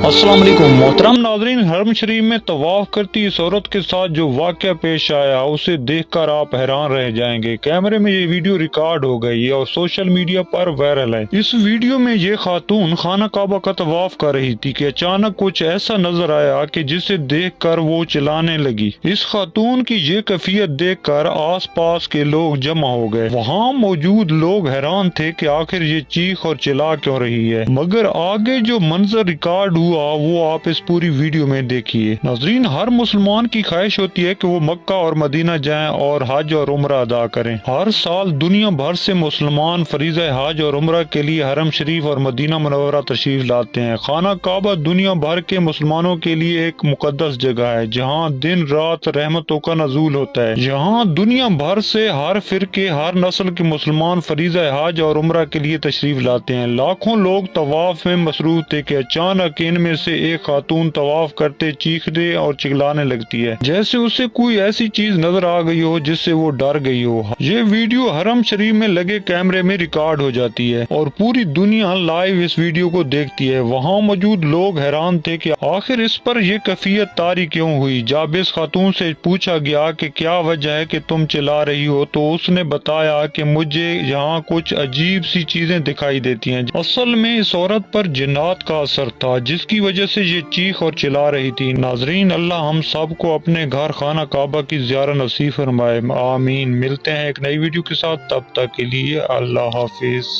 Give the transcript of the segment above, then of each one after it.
अस्सलाम वालेकुम मोहतरम नाज़रीन, हरम शरीफ में तवाफ करती इस औरत के साथ जो वाक़या पेश आया उसे देखकर आप हैरान रह जाएंगे। कैमरे में ये वीडियो रिकॉर्ड हो गई है और सोशल मीडिया पर वायरल है। इस वीडियो में ये खातून खाना काबा का तवाफ कर रही थी कि अचानक कुछ ऐसा नजर आया कि जिसे देखकर वो चिल्लाने लगी। इस खातून की ये कैफियत देखकर आस पास के लोग जमा हो गए। वहाँ मौजूद लोग हैरान थे कि आखिर ये चीख और चिल्ला क्यों रही है, मगर आगे जो मंजर रिकॉर्ड हुआ वो आप इस पूरी वीडियो में देखिए। नाज़रीन, हर मुसलमान की ख्वाहिश होती है कि वो मक्का और मदीना जाएं और हज और उम्रा अदा करें। हर साल दुनिया भर से मुसलमान फरीज़ा हज और उम्रा के लिए हरम शरीफ और मदीना मुनव्वरा तशरीफ लाते हैं। खाना काबा दुनिया भर के मुसलमानों के लिए एक मुकद्दस जगह है जहाँ दिन रात रहमतों का नज़ूल होता है। यहाँ दुनिया भर से हर फिरके, हर नस्ल के मुसलमान फरीज़ा हज और उम्रा के लिए तशरीफ लाते हैं। लाखों लोग तवाफ में मसरूफ थे कि अचानक इनमें से एक खातून तवाफ करते चीखने और चिल्लाने लगती है, जैसे उसे कोई ऐसी चीज नजर आ गई हो जिससे वो डर गई हो। ये वीडियो हरम शरीफ में लगे कैमरे में रिकॉर्ड हो जाती है और पूरी दुनिया लाइव इस वीडियो को देखती है। वहाँ मौजूद लोग हैरान थे कि आखिर इस पर यह कैफियत तारी क्यों हुई। जब इस खातून से पूछा गया कि क्या वजह है कि तुम चिल्ला रही हो, तो उसने बताया कि मुझे यहाँ कुछ अजीब सी चीजें दिखाई देती हैं। असल में इस औरत पर जिन्नात का असर था जिसकी वजह से ये चीख और चिल्ला रही थी। नाजरीन, अल्लाह हम सब को अपने घर खाना काबा की ज़ियारत नसीब फरमाए, आमीन। मिलते हैं एक नई वीडियो के साथ, तब तक के लिए अल्लाह हाफिज।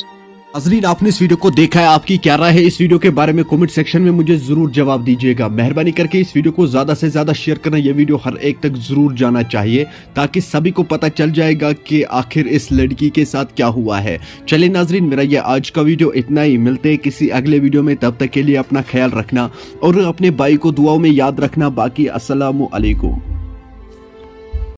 नाज़रीन, आपने इस वीडियो को देखा है, आपकी क्या राय है इस वीडियो के बारे में कमेंट सेक्शन में मुझे जरूर जवाब दीजिएगा। मेहरबानी करके इस वीडियो को ज्यादा से ज्यादा शेयर करना, यह वीडियो हर एक तक जरूर जाना चाहिए ताकि सभी को पता चल जाएगा कि आखिर इस लड़की के साथ क्या हुआ है। चलिए नाज़रीन, मेरा ये आज का वीडियो इतना ही। मिलते हैं किसी अगले वीडियो में, तब तक के लिए अपना ख्याल रखना और अपने भाई को दुआओं में याद रखना। बाकी अस्सलामु अलैकुम।